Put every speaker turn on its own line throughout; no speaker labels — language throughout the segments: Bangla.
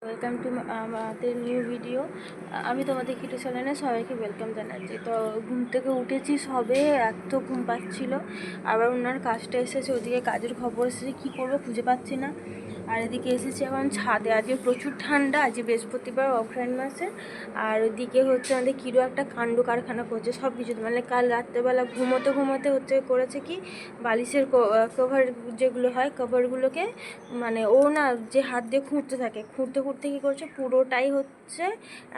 ওয়েলকাম টু আমাদের নিউ ভিডিও। আমি তোমাদের কিটু চ্যানেলে সবাইকে ওয়েলকাম জানাচ্ছি। তো ঘুম থেকে উঠেছি সবে, এত ঘুম পাচ্ছিল। আবার ওনার কাজটা এসেছে, ওদিকে কাজের খবর এসেছে, কী করবো খুঁজে পাচ্ছি না। আর এদিকে এসেছি এখন ছাদে। আজকে প্রচুর ঠান্ডা, আজকে বৃহস্পতিবার অগ্রহায়ণ মাসে। আর ওদিকে হচ্ছে আমাদের কিরু একটা কাণ্ড কারখানা করছে সব কিছু। মানে কাল রাত্রেবেলা ঘুমোতে ঘুমোতে করেছে কি, বালিশের কভার যেগুলো হয় কভারগুলোকে মানে ও না যে হাত দিয়ে খুঁড়তে থাকে, খুঁড়তে খুঁড়তে কী করছে, পুরোটাই হচ্ছে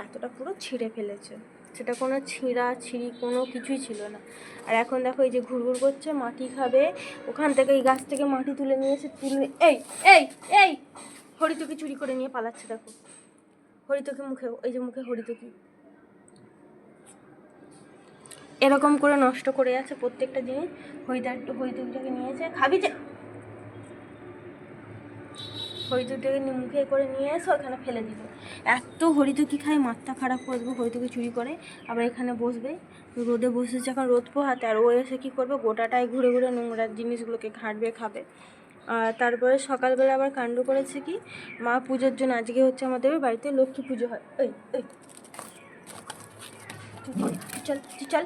এতটা পুরো ছিঁড়ে ফেলেছে। সেটা কোনো ছিঁড়ি কোনো কিছুই ছিল না। আর এখন দেখো এই যে ঘুরঘুর করছে, মাটি খাবে। ওখান থেকে এই গাছ থেকে মাটি তুলে নিয়েছে, এই এই এই হরিতকি চুরি করে নিয়ে পালাচ্ছে। দেখো হরিতকি মুখে, এই যে মুখে হরিতকি এরকম করে নষ্ট করে আছে প্রত্যেকটা জিনিস। হরিতকিটাকে নিয়েছে, খাবি যে হরিতকিটাকে মুখে করে নিয়ে এসে ওখানে ফেলে দিল। এত হরিতকি খায়, মাথা খারাপ করে দেবো। হরিতকি চুরি করে আবার এখানে বসবে, রোদে বসেছে, এখন রোদ পোহাতে। আর ও এসে কী করবে, গোটাটায় ঘুরে ঘুরে নোংরা জিনিসগুলোকে ঘাঁটবে, খাবে। আর তারপরে সকালবেলা আবার কাণ্ড করেছে কি, মা পুজোর জন্য আজকে হচ্ছে আমাদের বাড়িতে লক্ষ্মী পুজো হয়। এই এই চল চল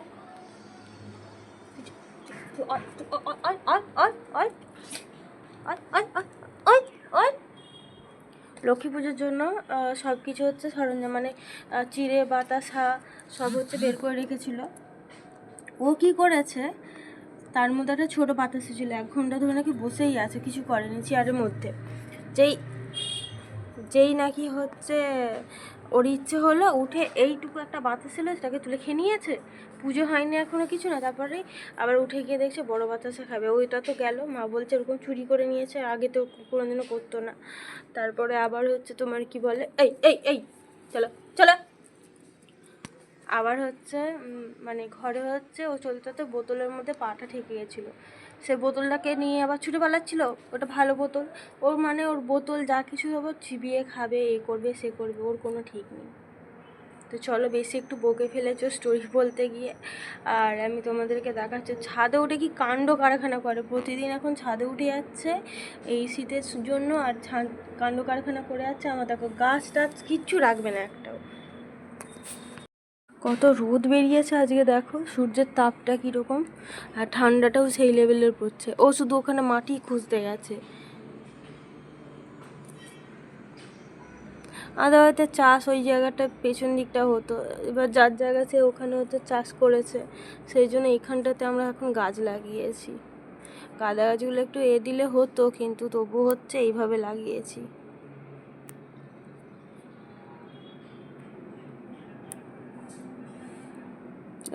লক্ষ্মী পুজোর জন্য সব কিছু হচ্ছে সরঞ্জাম, মানে চিড়ে বাতাসা সব হচ্ছে বের করে রেখেছিল। ও কি করেছে, তার মধ্যে একটা ছোটো বাতাসা ছিল, 1 ঘন্টা ধরে নাকি বসেই আছে, কিছু করেনি চেয়ারের মধ্যে। যেই যেই নাকি হচ্ছে ওর ইচ্ছে হলো উঠে এইটুকু একটা বাতাস ছিল সেটাকে তুলে খেয়ে নিয়েছে। পুজো হয়নি এখনও কিছু না, তারপরে আবার উঠে গিয়ে দেখছে বড় বাতাসা খাবে। ওইটা তো গেল, মা বলছে এরকম চুরি করে নিয়েছে, আগে তো কোনোদিনও করতো না। তারপরে আবার হচ্ছে তোমার কি বলে, এই এই এই চলো চলো, আবার হচ্ছে মানে ঘরে হচ্ছে ও চলতে বোতলের মধ্যে পাটা ঠেকে গেছিলো। সে বোতলটাকে নিয়ে আবার ছুটে পালাচ্ছিল। ওটা ভালো বোতল, ওর মানে ওর বোতল যা কিছু আবার চিবিয়ে খাবে, এ করবে সে করবে, ওর কোনো ঠিক নেই। তো চলো, বেশি একটু বকে ফেলেছো স্টোরি বলতে গিয়ে। আর আমি তোমাদেরকে দেখাচ্ছি ছাদে উঠে কি কাণ্ড কারখানা করে। প্রতিদিন এখন ছাদে উঠে যাচ্ছে এই শীতের জন্য, আর কাণ্ড কারখানা করে যাচ্ছে। আমার দেখো গাছ টাছ কিচ্ছু রাখবে না একটাও। কত রোদ বেরিয়েছে আজকে, দেখো সূর্যের তাপটা কীরকম, আর ঠান্ডাটাও সেই লেভেলের পড়ছে। ও শুধু ওখানে মাটি খুঁজতে গেছে। আমাদের হয়তো চাষ ওই জায়গাটা পেছন দিকটা হতো, এবার যার জায়গা সে ওখানে হচ্ছে চাষ করেছে, সেই জন্য এইখানটাতে আমরা এখন গাছ লাগিয়েছি। গাঁদা গাছগুলো একটু দিলে হতো, কিন্তু তবু হচ্ছে এইভাবে লাগিয়েছি।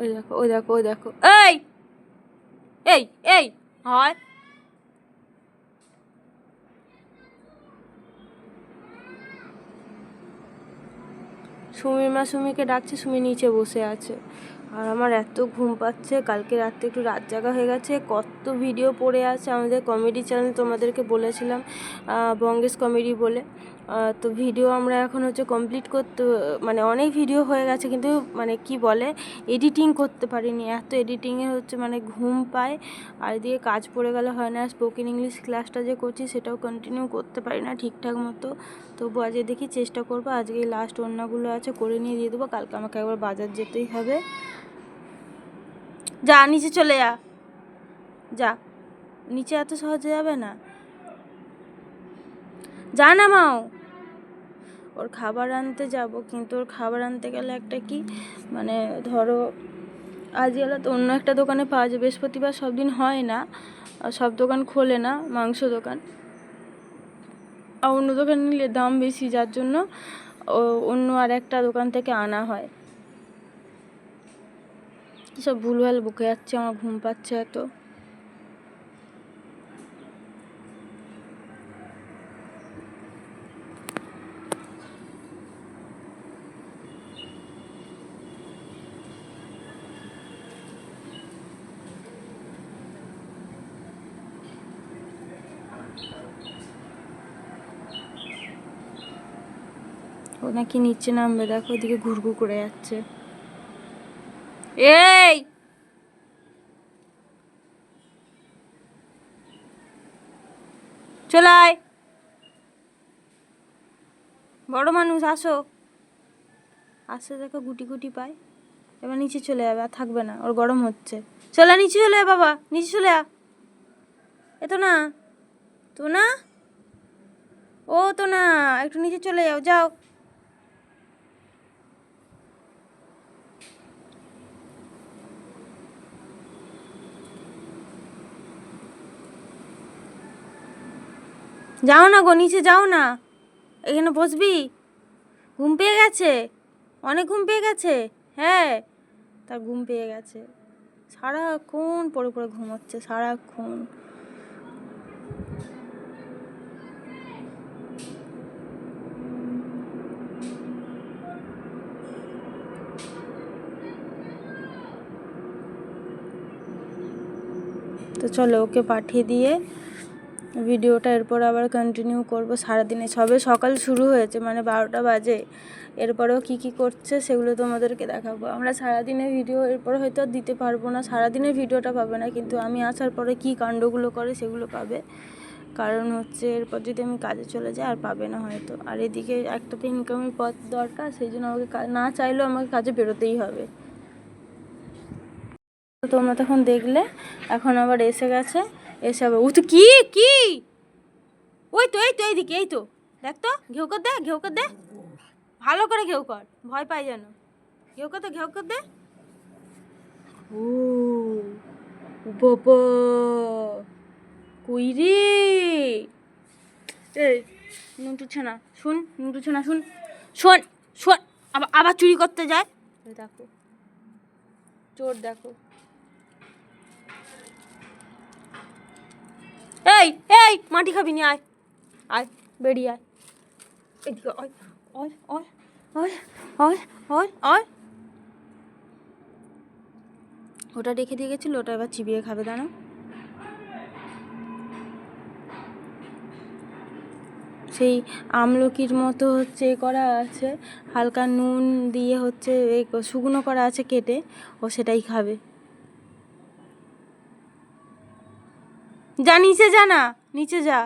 ওই দেখো ওই দেখো ওই দেখো, এই এই এই হয় সুমির মা সুমিকে ডাকছে, সুমি নিচে বসে আছে। আর আমার এত ঘুম পাচ্ছে, কালকে রাত্রে একটু রাত জাগা হয়ে গেছে। কত ভিডিও পড়ে আছে আমাদের কমেডি চ্যানেল, তোমাদেরকে বলেছিলাম বঙ্গেশ কমেডি বলে। তো ভিডিও আমরা এখন হচ্ছে কমপ্লিট করতে, মানে অনেক ভিডিও হয়ে গেছে, কিন্তু মানে কি বলে এডিটিং করতে পারিনি। এত এডিটিংয়ে হচ্ছে মানে ঘুম পায়, আর এদিকে কাজ পড়ে গেলে হয় না। স্পোকেন ইংলিশ ক্লাসটা যে করছি সেটাও কন্টিনিউ করতে পারি না ঠিকঠাক মতো। তবু আজকে দেখি চেষ্টা করবো, আজকে লাস্ট ওড়নাগুলো আছে করে নিয়ে দিয়ে দেবো। কালকে আমাকে একবার বাজার যেতেই হবে। যা নিচে চলে যা, যা নিচে এত সহজে যাবে না, যা না মাও। ওর খাবার আনতে যাব, কিন্তু ওর খাবার আনতে গেলে একটা কি, মানে ধরো আজ গেলে তো অন্য একটা দোকানে পাওয়া যায়, বৃহস্পতিবার সব দিন হয় না, সব দোকান খোলে না, মাংস দোকান। আর অন্য দোকান নিলে দাম বেশি, যার জন্য অন্য আর একটা দোকান থেকে আনা হয়। সব ভুলভাল বকে যাচ্ছে, আমার ঘুম পাচ্ছে এত। ও নাকি নিচে নামবে, দেখো ওদিকে ঘুরঘুর করে যাচ্ছে। এই চলে আয়, বড় মানুষ আসো, আসতে দেখো গুটি গুটি পায়। এবার নিচে চলে যাবে, আর থাকবে না, ওর গরম হচ্ছে। চলে নিচে চলে যা বাবা, নিচে চলে যা। এ তো না, তো না, ও তো না, একটু নিচে চলে যাও, যাও। যাও না গো, নিচে যাও না, এখানে বসবি? ঘুম পেয়ে গেছে, অনেক ঘুম পেয়ে গেছে। হ্যাঁ, তার ঘুম পেয়ে গেছে, সারাক্ষণ পড়ে পড়ে ঘুমোচ্ছে সারাক্ষণ। তো চলো ওকে পাঠিয়ে দিয়ে ভিডিওটা এরপর আবার কন্টিনিউ করবো। সারাদিনে সবে সকাল শুরু হয়েছে, মানে 12টা বাজে। এরপরেও কি কি করছে সেগুলো তোমাদেরকে দেখাবো। আমরা সারাদিনের ভিডিও এরপর হয়তো আর দিতে পারবো না, সারাদিনের ভিডিওটা পাবে না, কিন্তু আমি আসার পরে কি কাণ্ডগুলো করে সেগুলো পাবে। কারণ হচ্ছে এরপর যদি আমি কাজে চলে যাই আর পাবে না হয়তো। আর এদিকে একটা তো ইনকামের পথ দরকার, সেই জন্য আমাকে না চাইলেও আমাকে কাজে বেরোতেই হবে। তোমরা তখন দেখলে, এখন আবার এসে গেছে, এসে আবার ও তো কি কি ওই তো এই তো এইদিকে, এই তো দেখ তো, ঘেউ কর দে, ঘেউ কর দে, ভালো করে ঘেউ কর, ভয় পাই যেন। ঘেউ কর দে, ঘেউ কর দে। ও বাবা, কই রে? এই নুটু ছানা শুন, নুটু ছানা শুন, শোন শোন, আবার আবার চুরি করতে যায়। দেখো চোর, দেখো। এই এই মাটি খাবি নি, আয় আয়, বেরিয়ে আয়, এদিকে আয়, আয় আয় আয় আয় আয় আয়। ওটা রেখে দিয়ে গেছিলো, ওটা এবার চিবিয়ে খাবে, দাঁড়া। সেই আমলকির মতো হচ্ছে করা আছে, হালকা নুন দিয়ে হচ্ছে শুকনো করা আছে কেটে, ও সেটাই খাবে। যা নিচে যা, না নিচে যা।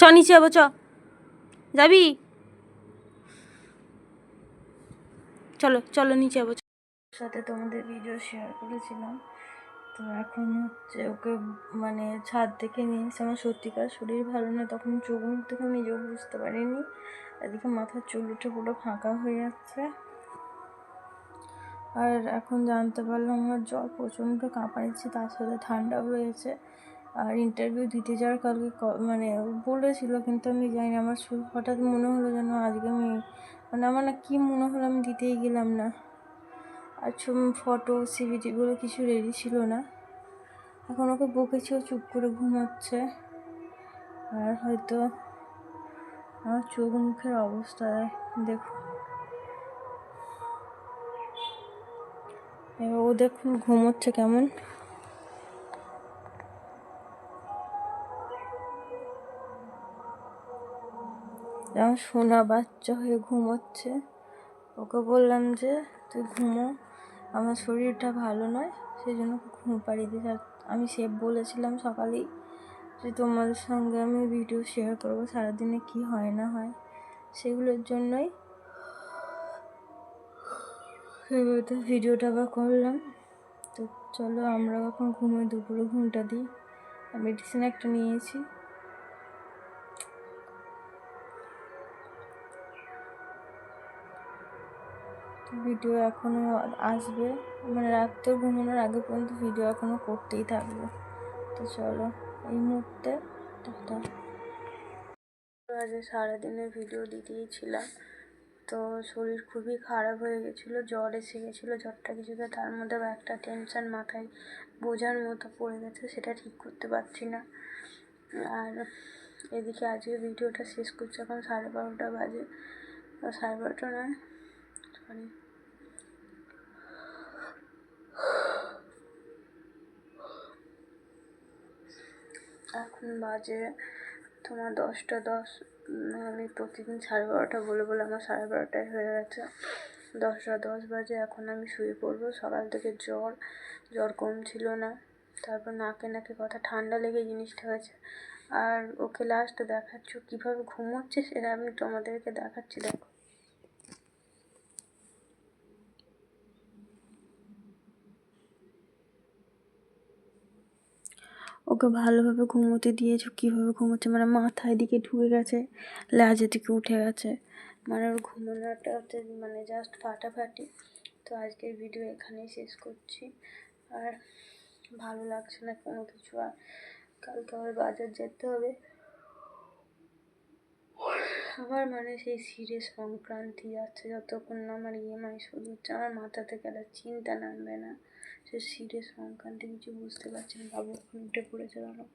চ নিচে যাবো, চ যাবি, চলো চলো নিচে যাবো। সাথে তোমাদের ভিডিও শেয়ার করেছিলাম, তো এখন হচ্ছে ওকে মানে ছাদ থেকে নিয়ে এসে, আমার সত্যিকার শরীর ভালো না, তখন চোখ মুখ থেকে নিজেও বুঝতে পারিনি। এদিকে মাথার চুল উঠে পুরো ফাঁকা হয়ে যাচ্ছে। আর এখন জানতে পারলাম আমার জ্বর, প্রচণ্ড কাঁপাচ্ছি, তার সাথে ঠান্ডা হয়েছে। আর ইন্টারভিউ দিতে যাওয়ার কালকে মানে বলেছিল, কিন্তু আমি জানি না, আমার হঠাৎ মনে হলো যেন আজকে আমি, মানে আমার না কী মনে হলো, আমি দিতেই গেলাম না। আর ফটো সিভি টিভিগুলো কিছু রেডি ছিল না। এখন ওকে বকেছেও, চুপ করে ঘুমাচ্ছে। আর হয়তো আমার চোখ মুখের অবস্থা দেখুন, ও দেখুন ঘুমোচ্ছে কেমন। যেমন সোনা বাচ্চা হয়ে ঘুমোচ্ছে। ওকে বললাম যে তুই ঘুমো, আমার শরীরটা ভালো নয়, সেই জন্য ঘুম পাড়িয়ে দিস। আর আমি বলেছিলাম সকালেই যে তোমাদের সঙ্গে আমি ভিডিও শেয়ার করবো সারাদিনে কি হয় না হয়, সেগুলোর জন্যই ভিডিওটা আবার করলাম। তো চলো আমরা এখন ঘুমোই, দুপুরে ঘুমটা দিই। মেডিসিন একটা নিয়েছি। ভিডিও এখনও আসবে, মানে রাত্রে ঘুমানোর আগে পর্যন্ত ভিডিও এখনও করতেই থাকবো। তো চলো এই মুহূর্তে টাটা। আজ সারাদিনের ভিডিও দিতেইছিলাম, তো শরীর খুবই খারাপ হয়ে গেছিলো, জ্বর এসে গেছিলো, জ্বরটা কিছুতে, তার মধ্যে একটা টেনশন মাথায় বোঝার মতো পড়ে গেছে, সেটা ঠিক করতে পারছি না। আর এদিকে আজকে ভিডিওটা শেষ করছি, এখন 12:30 বাজে। 12:30 নয়, সরি, এখন বাজে তোমার 10:10। আমি প্রতিদিন 12:30 বলে বলে আমার 12:30টায় হয়ে গেছে। 10:10 বাজে, এখন আমি শুয়ে পড়বো। সকাল থেকে জ্বর কমছিল না, তারপর নাকে নাকে কথা, ঠান্ডা লেগে জিনিসটা হয়েছে। আর ওকে লাস্ট দেখাচ্ছ কীভাবে ঘুমোচ্ছে সেটা আমি তোমাদেরকে দেখাচ্ছি, দেখো। ওকে ভালোভাবে ঘুমোতে দিয়েছো, কীভাবে ঘুমোচ্ছে মানে মাথায় দিকে ঢুকে গেছে, লেজের দিকে উঠে গেছে, মানে ওর ঘুমানোটা হচ্ছে মানে জাস্ট ফাটাফাটি। তো আজকের ভিডিও এখানেই শেষ করছি। আর ভালো লাগছে না কোনো কিছু, আর কালকে আবার বাজার যেতে হবে। আমার মানে সেই সিরিয়াস সংক্রান্তি যাচ্ছে, যতক্ষণ না আমার ইএমআই শোধ হচ্ছে আমার মাথা থেকে একটা চিন্তা নামবে না। সে সিরিয়াস সংক্রান্তি কিছু বুঝতে পারছি না। বাবু এখন উঠে পড়েছে, দাঁড়াও,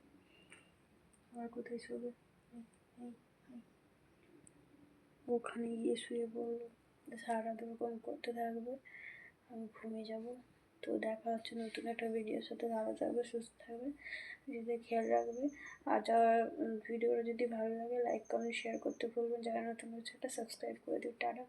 আর কোথায় শোবে, ওখানে গিয়ে শুয়ে পড়লো, সারারাত ওরকম করতে থাকবে, আমি ঘুমিয়ে যাব। তো দেখা হচ্ছে নতুন একটা ভিডিওর সাথে। ভালো থাকবে, সুস্থ থাকবে, নিজেদের খেয়াল রাখবে। আর যারা ভিডিওটা যদি ভালো লাগে লাইক কমেন্ট শেয়ার করতে ভুলবেন। যারা নতুন হচ্ছে একটা সাবস্ক্রাইব করে দিও। টাটা।